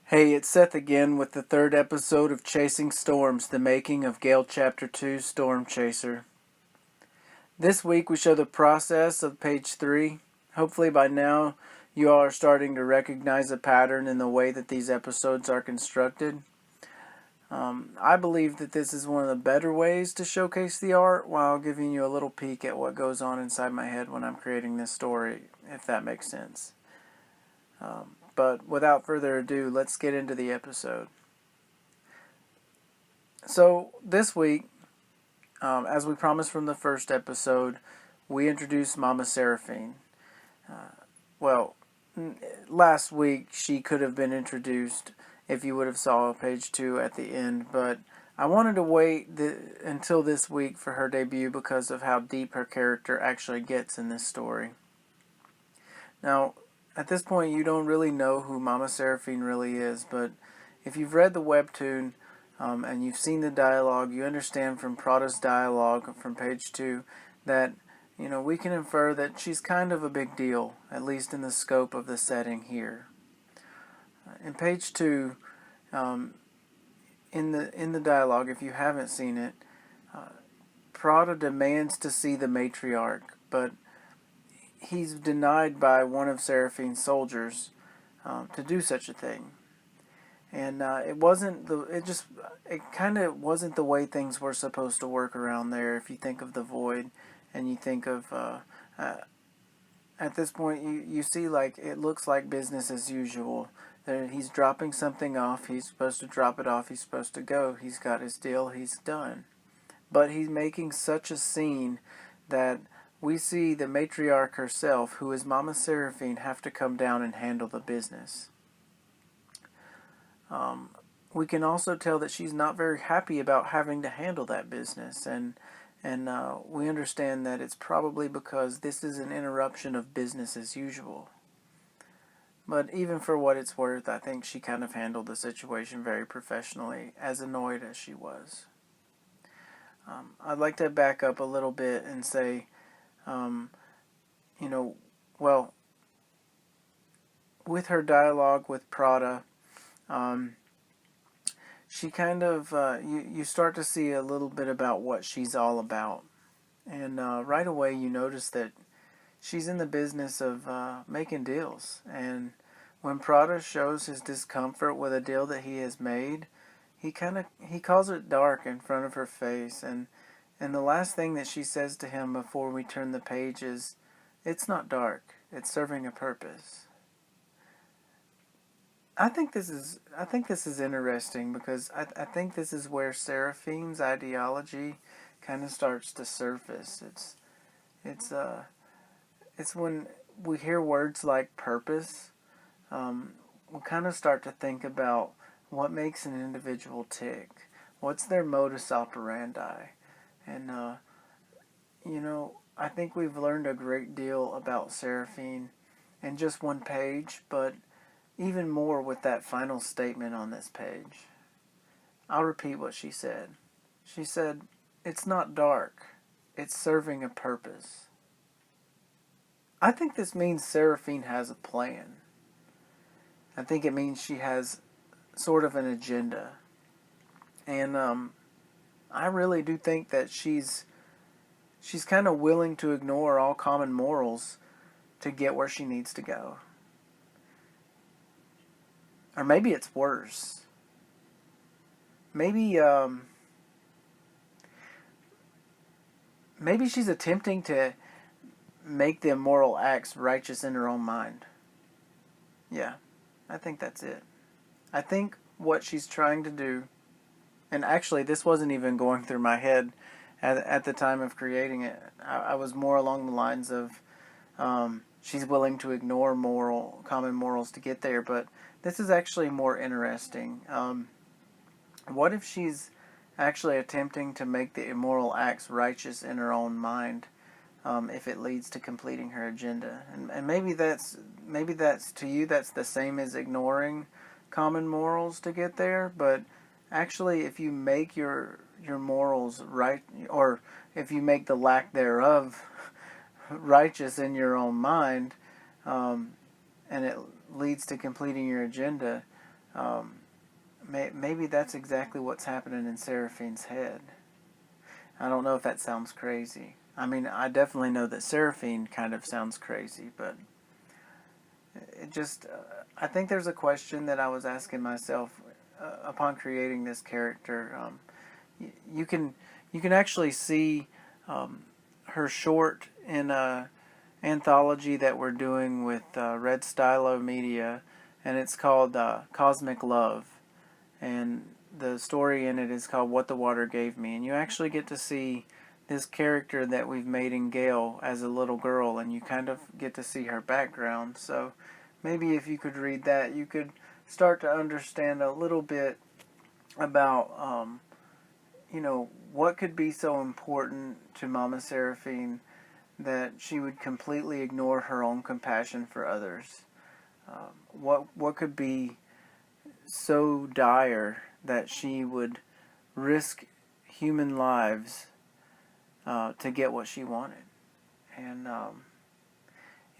Hey, it's Seth again with the third episode of Chasing Storms, the making of Gale Chapter 2 Storm Chaser. This week we show the process of page 3. Hopefully by now you all are starting to recognize a pattern in the way that these episodes are constructed. I believe that this is one of the better ways to showcase the art while giving you a little peek at what goes on inside my head when I'm creating this story, if that makes sense. But without further ado, let's get into the episode. So this week, as we promised from the first episode, we introduced Mama Seraphine. Well, last week she could have been introduced if you would have saw page 2 at the end, but I wanted to wait until this week for her debut because of how deep her character actually gets in this story. Now, at this point, you don't really know who Mama Seraphine really is, but if you've read the webtoon and you've seen the dialogue, you understand from Prada's dialogue from page 2 that, we can infer that she's kind of a big deal, at least in the scope of the setting here. In page 2, in the dialogue, if you haven't seen it, Prada demands to see the matriarch, but he's denied by one of Seraphine's soldiers to do such a thing, and it kind of wasn't the way things were supposed to work around there. If you think of the void, and you think of at this point, you see like it looks like business as usual. He's dropping something off. He's supposed to drop it off. He's supposed to go. He's got his deal. He's done. But he's making such a scene that we see the matriarch herself, who is Mama Seraphine, have to come down and handle the business. We can also tell that she's not very happy about having to handle that business, and we understand that it's probably because this is an interruption of business as usual. But even for what it's worth, I think she kind of handled the situation very professionally, as annoyed as she was. I'd like to back up a little bit and say, with her dialogue with Prada, she kind of, you start to see a little bit about what she's all about. And right away you notice that she's in the business of making deals. And when Prada shows his discomfort with a deal that he has made, he calls it dark in front of her face. And the last thing that she says to him before we turn the page is, "It's not dark. It's serving a purpose." I think this is interesting because I think this is where Seraphines Ideology kind of starts to surface. It's when we hear words like purpose, we kind of start to think about what makes an individual tick. What's their modus operandi? And, I think we've learned a great deal about Seraphine in just one page, but even more with that final statement on this page. I'll repeat what she said. She said, "It's not dark. It's serving a purpose." I think this means Seraphine has a plan. I think it means she has sort of an agenda. And I really do think that she's kind of willing to ignore all common morals to get where she needs to go. Or maybe it's worse. Maybe she's attempting to make the immoral acts righteous in her own mind. Yeah, I think that's it. I think what she's trying to do, and actually this wasn't even going through my head at the time of creating it. I was more along the lines of she's willing to ignore common morals to get there, but this is actually more interesting. What if she's actually attempting to make the immoral acts righteous in her own mind, if it leads to completing her agenda? And maybe that's to you that's the same as ignoring common morals to get there, but actually if you make your morals right, or if you make the lack thereof righteous in your own mind, and it leads to completing your agenda, Maybe that's exactly what's happening in Seraphine's head. I don't know if that sounds crazy. I mean, I definitely know that Seraphine kind of sounds crazy, but it just, I think there's a question that I was asking myself upon creating this character. You can actually see her short in a anthology that we're doing with Red Stylo Media, and it's called Cosmic Love, and the story in it is called What the Water Gave Me, and you actually get to see this character that we've made in Gale as a little girl, and you kind of get to see her background. So maybe if you could read that, you could start to understand a little bit about what could be so important to Mama Seraphine that she would completely ignore her own compassion for others. What could be so dire that she would risk human lives to get what she wanted. And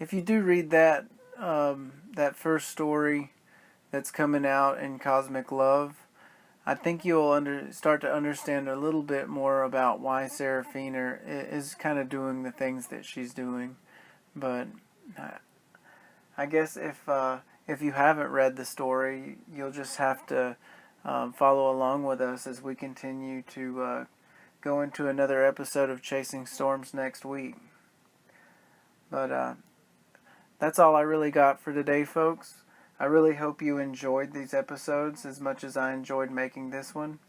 if you do read that that first story that's coming out in Cosmic Love, I think you'll start to understand a little bit more about why Seraphine is kind of doing the things that she's doing. But I guess if you haven't read the story, you'll just have to follow along with us as we continue to go into another episode of Chasing Storms next week. But that's all I really got for today, folks. I really hope you enjoyed these episodes as much as I enjoyed making this one.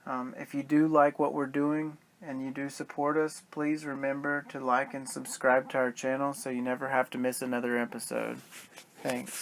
If you do like what we're doing and you do support us, please remember to like and subscribe to our channel so you never have to miss another episode. Thanks.